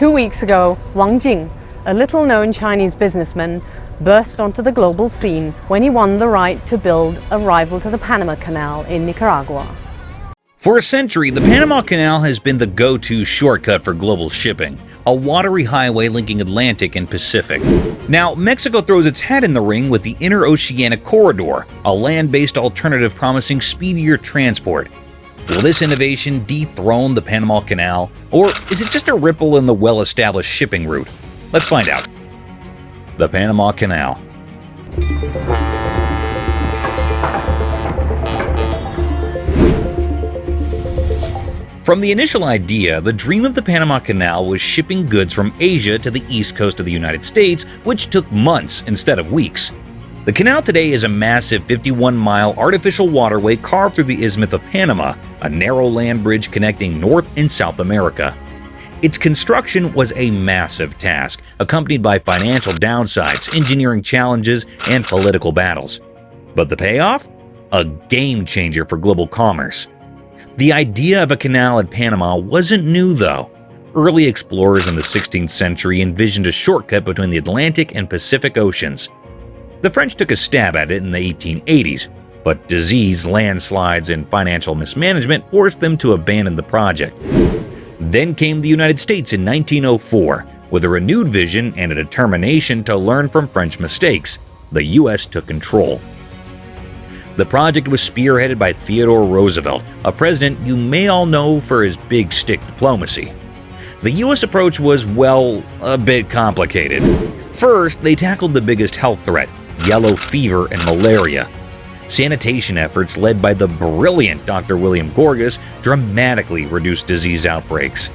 2 weeks ago, Wang Jing, a little-known Chinese businessman, burst onto the global scene when he won the right to build a rival to the Panama Canal in Nicaragua. For a century, the Panama Canal has been the go-to shortcut for global shipping, a watery highway linking Atlantic and Pacific. Now, Mexico throws its hat in the ring with the Interoceanic Corridor, a land-based alternative promising speedier transport. Will this innovation dethrone the Panama Canal, or is it just a ripple in the well-established shipping route? Let's find out. The Panama Canal. From the initial idea, the dream of the Panama Canal was shipping goods from Asia to the east coast of the United States, which took months instead of weeks. The canal today is a massive 51-mile artificial waterway carved through the Isthmus of Panama, a narrow land bridge connecting North and South America. Its construction was a massive task, accompanied by financial downsides, engineering challenges, and political battles. But the payoff? A game changer for global commerce. The idea of a canal at Panama wasn't new, though. Early explorers in the 16th century envisioned a shortcut between the Atlantic and Pacific Oceans. The French took a stab at it in the 1880s, but disease, landslides, and financial mismanagement forced them to abandon the project. Then came the United States in 1904, with a renewed vision and a determination to learn from French mistakes. The U.S. took control. The project was spearheaded by Theodore Roosevelt, a president you may all know for his big stick diplomacy. The U.S. approach was, well, a bit complicated. First, they tackled the biggest health threat, yellow fever and malaria. Sanitation efforts led by the brilliant Dr. William Gorgas dramatically reduced disease outbreaks.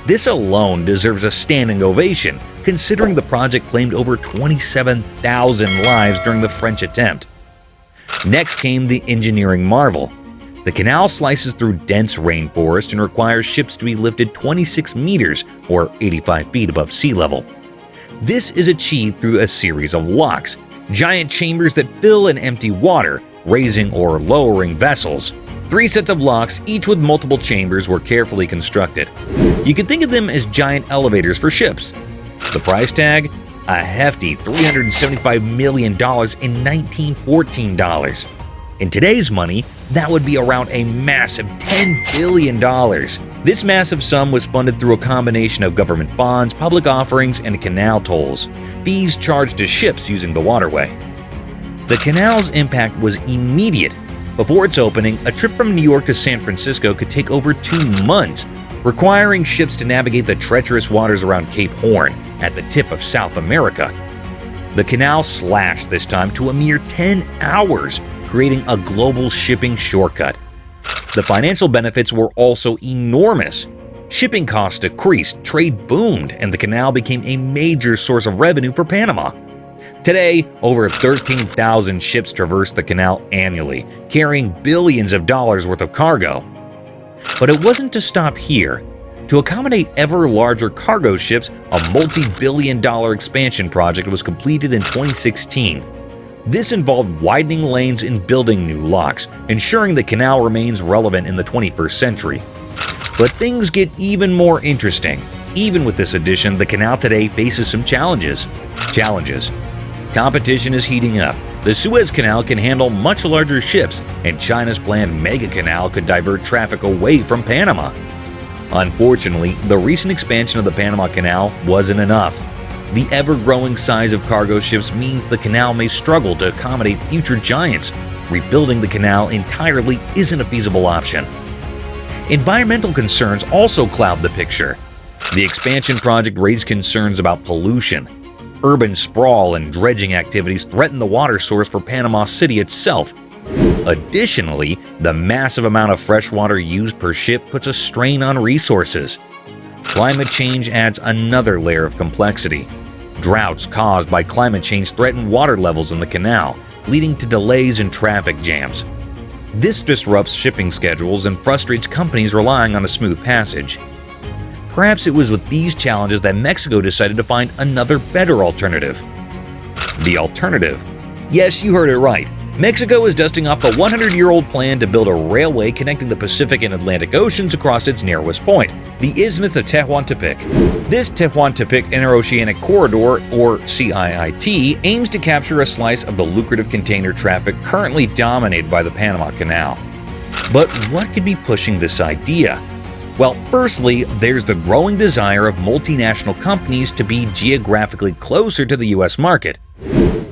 This alone deserves a standing ovation, considering the project claimed over 27,000 lives during the French attempt. Next came the engineering marvel. The canal slices through dense rainforest and requires ships to be lifted 26 meters, or 85 feet above sea level. This is achieved through a series of locks, giant chambers that fill and empty water, raising or lowering vessels. 3 sets of locks, each with multiple chambers, were carefully constructed. You can think of them as giant elevators for ships. The price tag? A hefty $375 million in 1914 dollars. In today's money, that would be around a massive $10 billion. This massive sum was funded through a combination of government bonds, public offerings, and canal tolls, fees charged to ships using the waterway. The canal's impact was immediate. Before its opening, a trip from New York to San Francisco could take over 2 months, requiring ships to navigate the treacherous waters around Cape Horn at the tip of South America. The canal slashed this time to a mere 10 hours, creating a global shipping shortcut. The financial benefits were also enormous. Shipping costs decreased, trade boomed, and the canal became a major source of revenue for Panama. Today, over 13,000 ships traverse the canal annually, carrying billions of dollars worth of cargo. But it wasn't to stop here. To accommodate ever larger cargo ships, a multi-billion-dollar expansion project was completed in 2016. This involved widening lanes and building new locks, ensuring the canal remains relevant in the 21st century. But things get even more interesting. Even with this addition, the canal today faces some challenges. Competition is heating up. The Suez Canal can handle much larger ships, and China's planned mega canal could divert traffic away from Panama. Unfortunately, the recent expansion of the Panama Canal wasn't enough. The ever-growing size of cargo ships means the canal may struggle to accommodate future giants. Rebuilding the canal entirely isn't a feasible option. Environmental concerns also cloud the picture. The expansion project raised concerns about pollution. Urban sprawl and dredging activities threaten the water source for Panama City itself. Additionally, the massive amount of fresh water used per ship puts a strain on resources. Climate change adds another layer of complexity. Droughts caused by climate change threaten water levels in the canal, leading to delays and traffic jams. This disrupts shipping schedules and frustrates companies relying on a smooth passage. Perhaps it was with these challenges that Mexico decided to find another better alternative. The alternative? Yes, you heard it right. Mexico is dusting off the 100-year-old plan to build a railway connecting the Pacific and Atlantic Oceans across its narrowest point, the Isthmus of Tehuantepec. This Tehuantepec Interoceanic Corridor, or CIIT, aims to capture a slice of the lucrative container traffic currently dominated by the Panama Canal. But what could be pushing this idea? Well, firstly, there's the growing desire of multinational companies to be geographically closer to the U.S. market.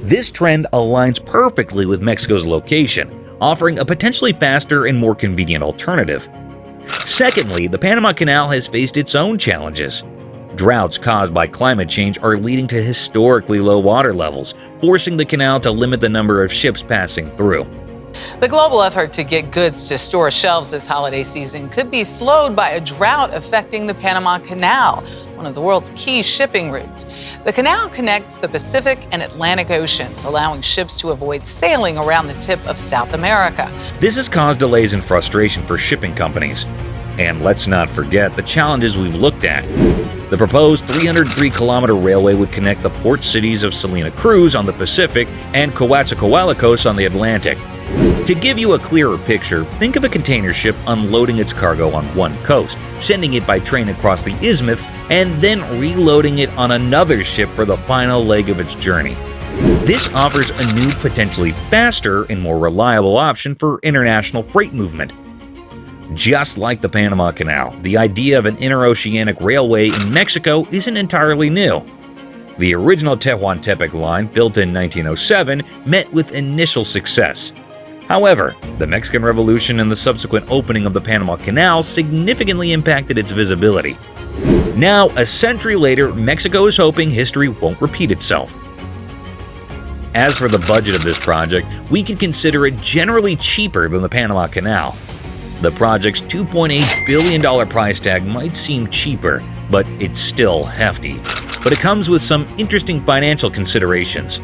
This trend aligns perfectly with Mexico's location, offering a potentially faster and more convenient alternative. Secondly, the Panama Canal has faced its own challenges. Droughts caused by climate change are leading to historically low water levels, forcing the canal to limit the number of ships passing through. The global effort to get goods to store shelves this holiday season could be slowed by a drought affecting the Panama Canal, one of the world's key shipping routes. The canal connects the Pacific and Atlantic Oceans, allowing ships to avoid sailing around the tip of South America. This has caused delays and frustration for shipping companies. And let's not forget the challenges we've looked at. The proposed 303-kilometer railway would connect the port cities of Salina Cruz on the Pacific and Coatzacoalcos on the Atlantic. To give you a clearer picture, think of a container ship unloading its cargo on one coast, sending it by train across the isthmus, and then reloading it on another ship for the final leg of its journey. This offers a new, potentially faster and more reliable option for international freight movement. Just like the Panama Canal, the idea of an interoceanic railway in Mexico isn't entirely new. The original Tehuantepec line, built in 1907, met with initial success. However, the Mexican Revolution and the subsequent opening of the Panama Canal significantly impacted its visibility. Now, a century later, Mexico is hoping history won't repeat itself. As for the budget of this project, we could consider it generally cheaper than the Panama Canal. The project's $2.8 billion price tag might seem cheaper, but it's still hefty. But it comes with some interesting financial considerations.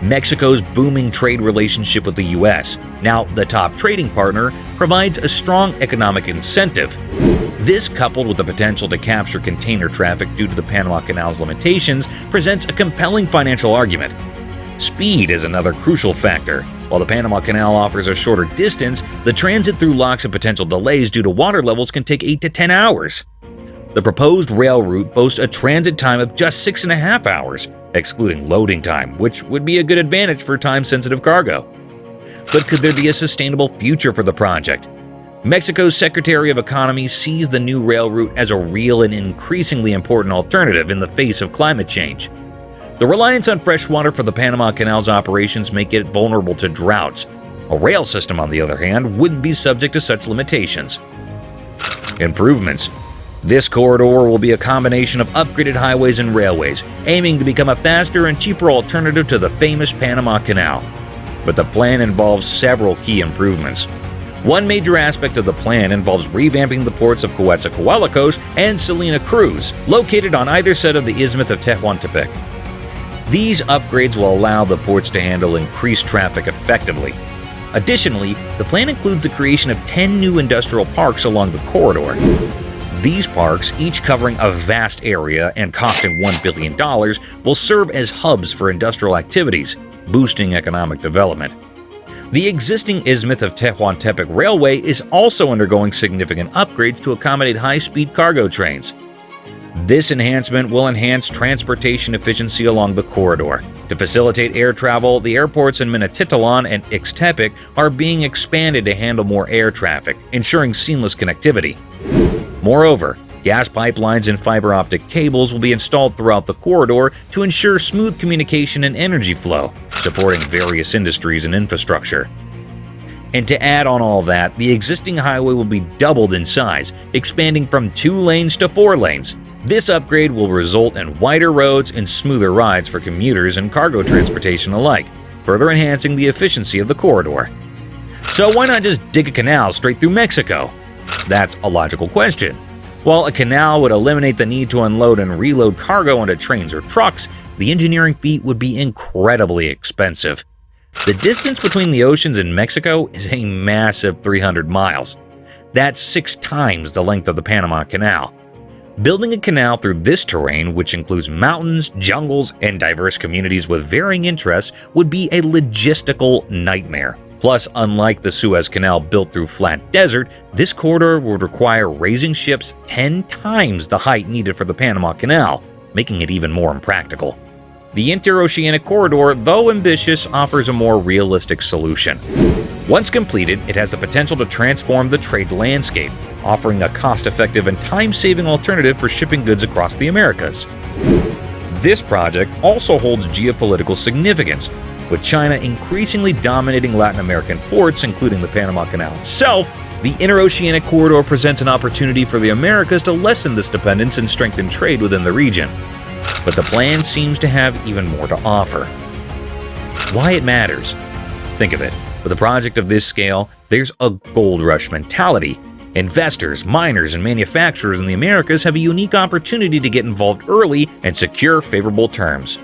Mexico's booming trade relationship with the U.S., now the top trading partner, provides a strong economic incentive. This, coupled with the potential to capture container traffic due to the Panama Canal's limitations, presents a compelling financial argument. Speed is another crucial factor. While the Panama Canal offers a shorter distance, the transit through locks and potential delays due to water levels can take 8 to 10 hours. The proposed rail route boasts a transit time of just 6.5 hours, excluding loading time, which would be a good advantage for time-sensitive cargo. But could there be a sustainable future for the project? Mexico's Secretary of Economy sees the new rail route as a real and increasingly important alternative in the face of climate change. The reliance on fresh water for the Panama Canal's operations make it vulnerable to droughts. A rail system, on the other hand, wouldn't be subject to such limitations. Improvements. This corridor will be a combination of upgraded highways and railways, aiming to become a faster and cheaper alternative to the famous Panama Canal. But the plan involves several key improvements. One major aspect of the plan involves revamping the ports of Coatzacoalcos and Salina Cruz, located on either side of the Isthmus of Tehuantepec. These upgrades will allow the ports to handle increased traffic effectively. Additionally, the plan includes the creation of 10 new industrial parks along the corridor. These parks, each covering a vast area and costing $1 billion, will serve as hubs for industrial activities, boosting economic development. The existing Isthmus of Tehuantepec Railway is also undergoing significant upgrades to accommodate high-speed cargo trains. This enhancement will enhance transportation efficiency along the corridor. To facilitate air travel, the airports in Minatitlan and Ixtepec are being expanded to handle more air traffic, ensuring seamless connectivity. Moreover, gas pipelines and fiber optic cables will be installed throughout the corridor to ensure smooth communication and energy flow, supporting various industries and infrastructure. And to add on all that, the existing highway will be doubled in size, expanding from 2 lanes to 4 lanes. This upgrade will result in wider roads and smoother rides for commuters and cargo transportation alike, further enhancing the efficiency of the corridor. So why not just dig a canal straight through Mexico? That's a logical question. While a canal would eliminate the need to unload and reload cargo onto trains or trucks, the engineering feat would be incredibly expensive. The distance between the oceans and Mexico is a massive 300 miles. That's 6 times the length of the Panama Canal. Building a canal through this terrain, which includes mountains, jungles, and diverse communities with varying interests, would be a logistical nightmare. Plus, unlike the Suez Canal built through flat desert, this corridor would require raising ships 10 times the height needed for the Panama Canal, making it even more impractical. The interoceanic corridor, though ambitious, offers a more realistic solution. Once completed, it has the potential to transform the trade landscape, offering a cost-effective and time-saving alternative for shipping goods across the Americas. This project also holds geopolitical significance, with China increasingly dominating Latin American ports, including the Panama Canal itself. The interoceanic corridor presents an opportunity for the Americas to lessen this dependence and strengthen trade within the region. But the plan seems to have even more to offer. Why it matters? Think of it. With a project of this scale, there's a gold rush mentality. Investors, miners, and manufacturers in the Americas have a unique opportunity to get involved early and secure favorable terms.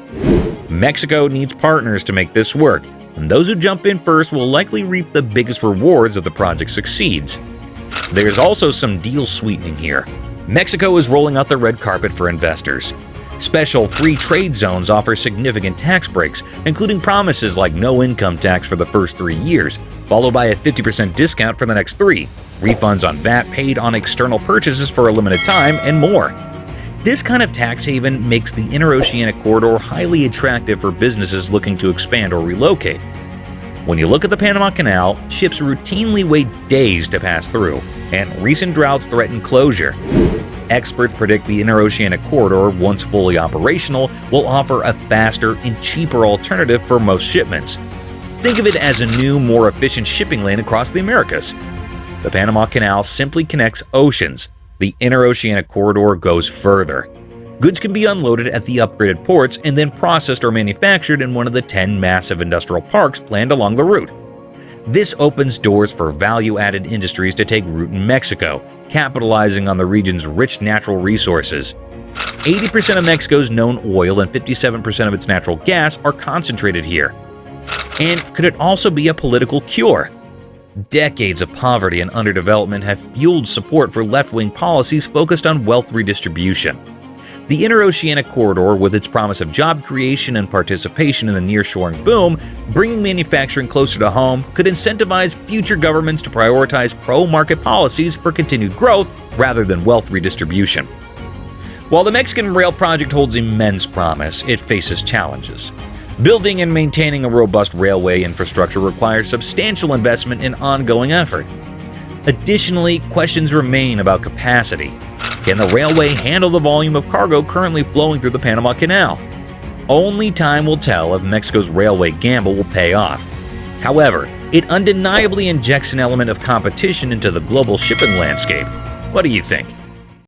Mexico needs partners to make this work, and those who jump in first will likely reap the biggest rewards if the project succeeds. There's also some deal sweetening here. Mexico is rolling out the red carpet for investors. Special free trade zones offer significant tax breaks, including promises like no income tax for the first 3 years, followed by a 50% discount for the next 3, refunds on VAT paid on external purchases for a limited time, and more. This kind of tax haven makes the interoceanic corridor highly attractive for businesses looking to expand or relocate. When you look at the Panama Canal, ships routinely wait days to pass through, and recent droughts threaten closure. Experts predict the interoceanic corridor, once fully operational, will offer a faster and cheaper alternative for most shipments. Think of it as a new, more efficient shipping lane across the Americas. The Panama Canal simply connects oceans. The interoceanic corridor goes further. Goods can be unloaded at the upgraded ports and then processed or manufactured in one of the 10 massive industrial parks planned along the route. This opens doors for value-added industries to take root in Mexico, capitalizing on the region's rich natural resources. 80% of Mexico's known oil and 57% of its natural gas are concentrated here. And could it also be a political cure? Decades of poverty and underdevelopment have fueled support for left-wing policies focused on wealth redistribution. The interoceanic corridor, with its promise of job creation and participation in the nearshoring boom, bringing manufacturing closer to home, could incentivize future governments to prioritize pro-market policies for continued growth rather than wealth redistribution. While the Mexican rail project holds immense promise, it faces challenges. Building and maintaining a robust railway infrastructure requires substantial investment and ongoing effort. Additionally, questions remain about capacity. Can the railway handle the volume of cargo currently flowing through the Panama Canal? Only time will tell if Mexico's railway gamble will pay off. However, it undeniably injects an element of competition into the global shipping landscape. What do you think?